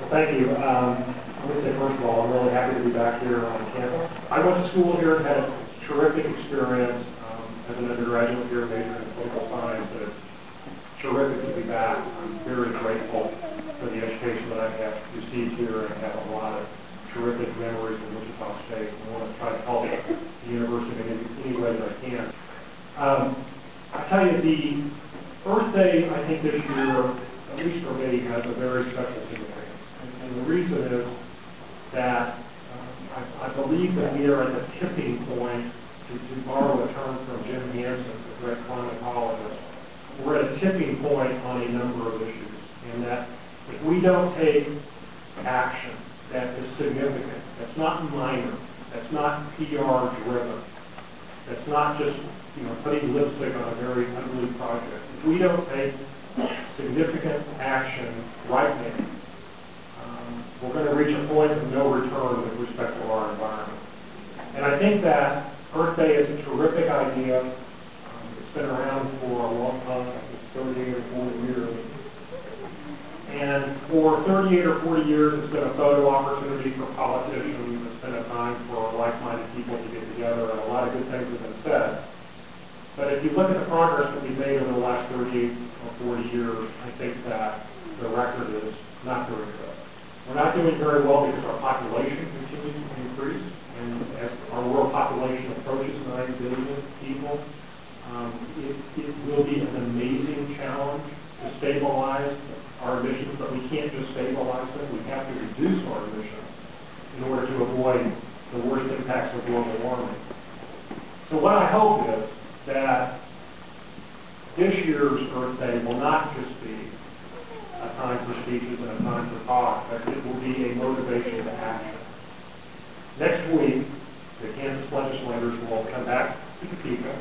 Thank you. I want to say, first of all, I'm really happy to be back here on campus. I went to school here and had a terrific experience as an undergraduate here, majoring in political science. It's terrific to be back. I'm very grateful for the education that I have received here, and I have a lot of terrific memories in Wichita State. I want to try to help the university in any way that I can. I tell you, the Earth Day, I think this year, at least for me, has a very special significance. And the reason is that I believe that we are at the tipping point, to borrow a term from Jim Hansen, the great climatologist. We're at a tipping point on a number of issues, and that if we don't take action that is significant, that's not minor, that's not PR driven, that's not just putting lipstick on a very ugly project. If we don't take significant action right now, we're going to reach a point of no return with respect to our environment. And I think that Earth Day is a terrific idea. It's been around for a long time, I think 38 or 40 years. And for 38 or 40 years, it's been a photo opportunity for politicians. It's been a time for like-minded people to get together, and a lot of good things have been said. But if you look at the progress that we've made over the last 38 or 40 years, I think that the record is not very good. We're not doing very well because our population continues to increase, and as our world population approaches 9 billion people, it will be an amazing challenge to stabilize our emissions, but we can't just stabilize them. We have to reduce our emissions in order to avoid the worst impacts of global warming. So what I hope is that this year's Earth Day will not just be a time for speeches and a time for talk, but it will be a motivation to action. Next week, the Kansas legislators will come back to Topeka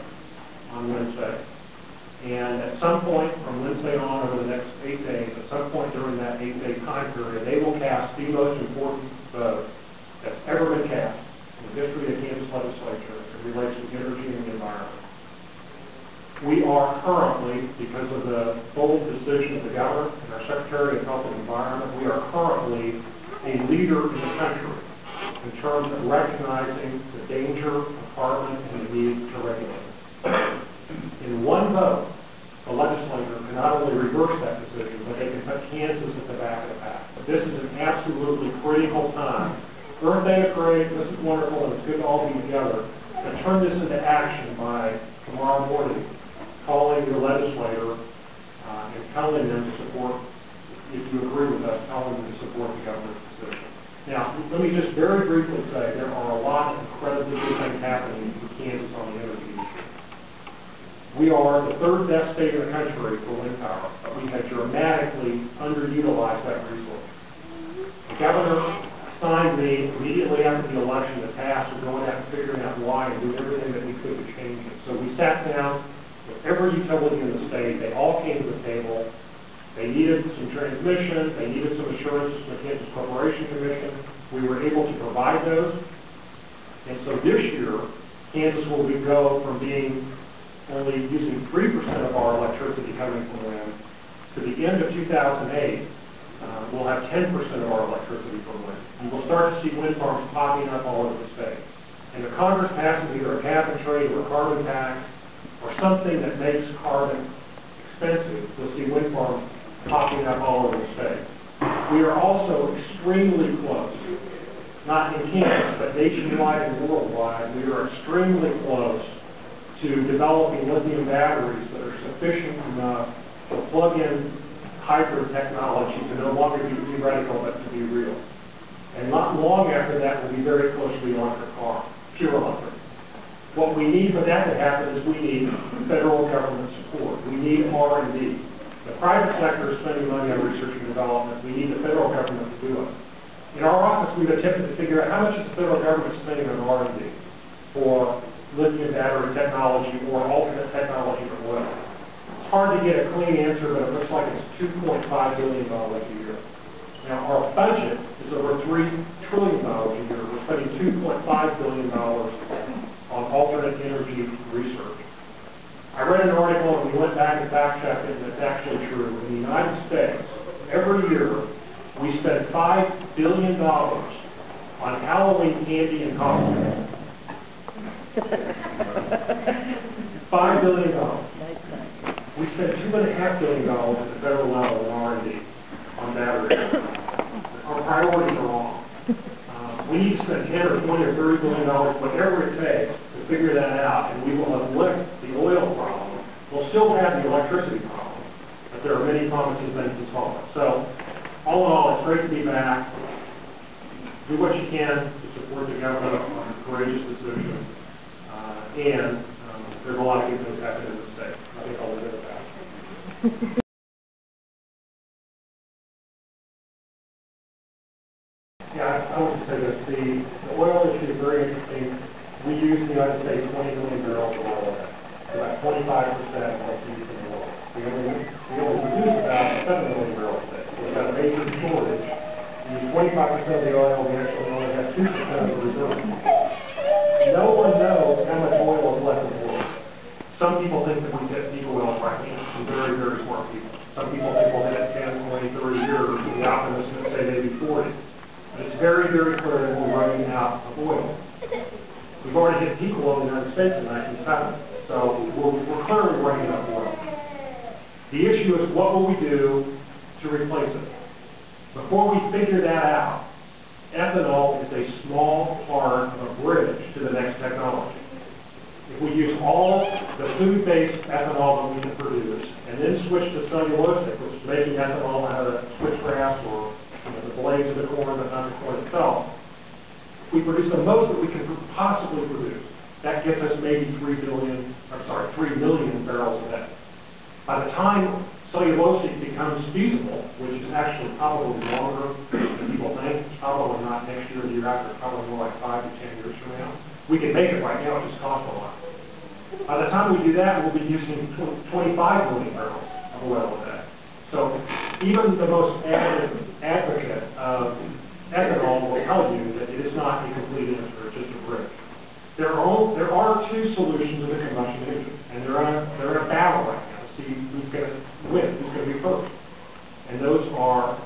on Wednesday, and at some point from Wednesday on over the next 8 days, at some point during that 8-day time period, they will cast the most important vote that's ever been cast in the history of the Kansas legislature as it relates to energy and the environment. We are currently, because of the bold decision of the governor and our Secretary of Health and Environment, we are currently a leader in the country in terms of recognizing the danger of carbon and the need to regulate it. In one vote, the legislature can not only reverse that decision, but they can put Kansas at the back of the pack. But this is an absolutely critical time. Earth Day is great, this is wonderful, and it's good to all be together. But turn this into action by tomorrow morning, calling your legislator and telling them to support, if you agree with us, telling them to support the governor's decision. Now, let me just very briefly say there are a lot of incredibly good things happening in Kansas on the energy issue. We are the 3rd best state in the country for wind power, but we have dramatically underutilized that resource. The governor assigned me immediately after the election the task of going out and figuring out why and doing everything that we could to change it. So we sat down with every utility in the state. They all came to the table. They needed some transmission. They needed some assurances from the Kansas Corporation Commission. We were able to provide those. And so this year, Kansas will go from being only using 3% of our electricity coming from wind to the end of 2008, we'll have 10% of our electricity from wind. You will start to see wind farms popping up all over the state. And the Congress passes either a cap and trade or a carbon tax or something that makes carbon expensive. You'll see wind farms popping up all over the state. We are also extremely close, not in Kansas, but nationwide and worldwide, we are extremely close to developing lithium batteries that are sufficient enough to plug in hybrid technology to no longer be theoretical but to be real. And not long after that, we'll be very close to the electric car, pure electric. What we need for that to happen is we need federal government support. We need R&D. The private sector is spending money on research and development. We need the federal government to do it. In our office, we've attempted to figure out how much is the federal government spending on R&D for lithium battery technology or alternate technology for oil. It's hard to get a clean answer, but it looks like it's $2.5 billion a year. Now, our budget is over $3 trillion a year. We're spending $2.5 billion on alternate energy research. I read an article and we went back and fact-checked it, and it's actually true. In the United States, every year, We spent $5 billion on Halloween candy and costumes. $5 billion. We spent $2.5 billion at the federal level in R&D on batteries. Our priorities are wrong. We need to spend 10 or 20 or $30 billion, whatever it takes, to figure that out, and we will have licked the oil problem. We'll still have the electricity problem, but there are many promising things to solve it. So, all in all, it's great to be back. Do what you can to support the government on courageous decisions, and there's a lot of good things happening in the state. I think I'll leave it at that. Yeah, I want to say this. The oil issue is very interesting. We use in the United States 20 million barrels of oil. About 25% of what's used in the world. We only produce about 7 million barrels a day. So we've got a major shortage. We use 25% of the oil. We actually only have 2% of the reserve. No one knows how much oil is left in the world. Some people think that we get peak oil right now. Some very, very smart people. Some people think we'll hit it 10, 20, 30 years. The optimists would say maybe 40. It's very, very clear that we're running out of oil. We've already hit peak oil in the United States in 1970, so we're clearly running out of oil. The issue is what will we do to replace it? Before we figure that out, ethanol is a small part of a bridge to the next technology. If we use all the food-based ethanol that we can produce and then switch to cellulosic, which is making ethanol out of switchgrass or the blades of the corn, but not the corn itself. If we produce the most that we can possibly produce, that gets us maybe 3 million barrels a day. By the time cellulosic becomes feasible, which is actually probably longer than people think, it's probably not next year or the year after, it's probably more like 5 to 10 years from now. We can make it right now, it just costs a lot. By the time we do that, we'll be using 25 million barrels of oil a day. So even the most advocate of ethanol will tell you that it is not a complete answer, it's just a bridge. There are two solutions in the combustion engine, and they're in a battle right now to see who's going to win, who's going to be first. And those are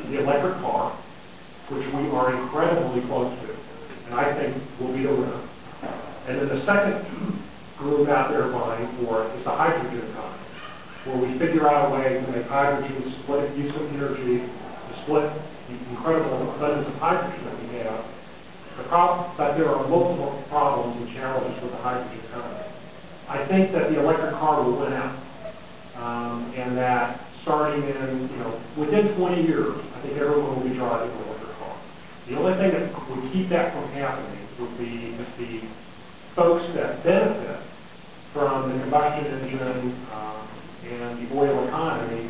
the electric car, which we are incredibly close to, and I think will be the winner. And then the second group out there vying for it is the hydrogen economy, where we figure out a way to make hydrogen split, use some energy to split the incredible abundance of hydrogen that we have. But there are multiple problems and challenges with the hydrogen economy. I think that the electric car will win out, and that starting in, within 20 years, I think everyone will be driving an electric car. The only thing that would keep that from happening would be if the folks that benefit from the combustion engine and the oil economy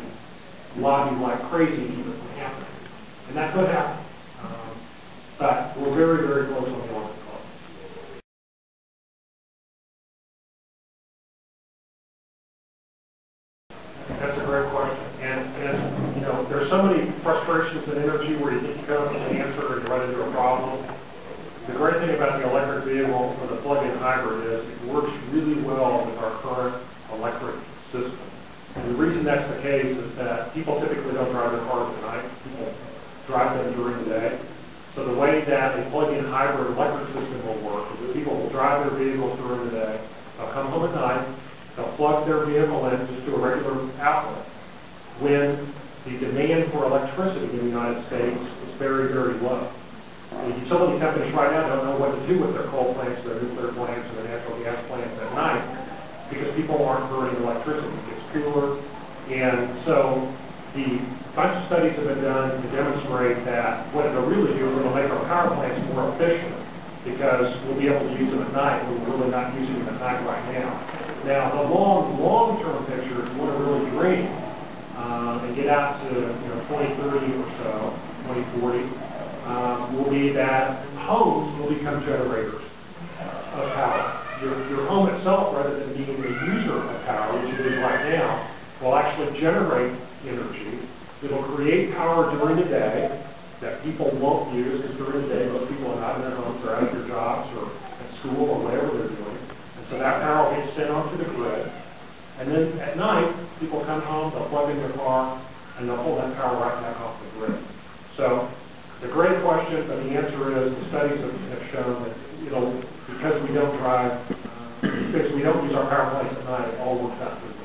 lobby like crazy to keep it from happening. And that could happen. But we're very, very close on the electric car. That's a great question. And there's so many frustrations in energy where you think you come up with an answer and you run into a problem. The great thing about the electric vehicle or the plug-in hybrid is it works really well with our current electric system. And the reason that's the case is that people typically don't drive their cars at night. People drive them during the day. So the way that a plug-in hybrid electric system will work is that people will drive their vehicles during the day. They'll come home at night. They'll plug their vehicle in just to a regular outlet. When the demand for electricity in the United States is very, very low. The utility companies right now don't know what to do with their coal plants, their nuclear plants, and their natural gas plants at night because people aren't burning electricity. It's cooler. And so the bunch of studies have been done to demonstrate that what it'll really do is it'll make our power plants more efficient because we'll be able to use them at night. We're really not using them at night right now. Now, the long-term picture, if you want to really dream and get out to 2030 or so, 2040, will be that homes will become generators of power. Your home itself, rather than being a user of power, which it is right now, will actually generate energy. It will create power during the day that people won't use because during the day most people are not in their homes or out of their jobs or at school or whatever they're doing. And so that power gets sent onto the grid. And then at night, people come home, they'll plug in their car, and they'll pull that power right back off the grid. question, but the answer is the studies have shown that, because we don't drive, because we don't use our power plants at night, it all works out.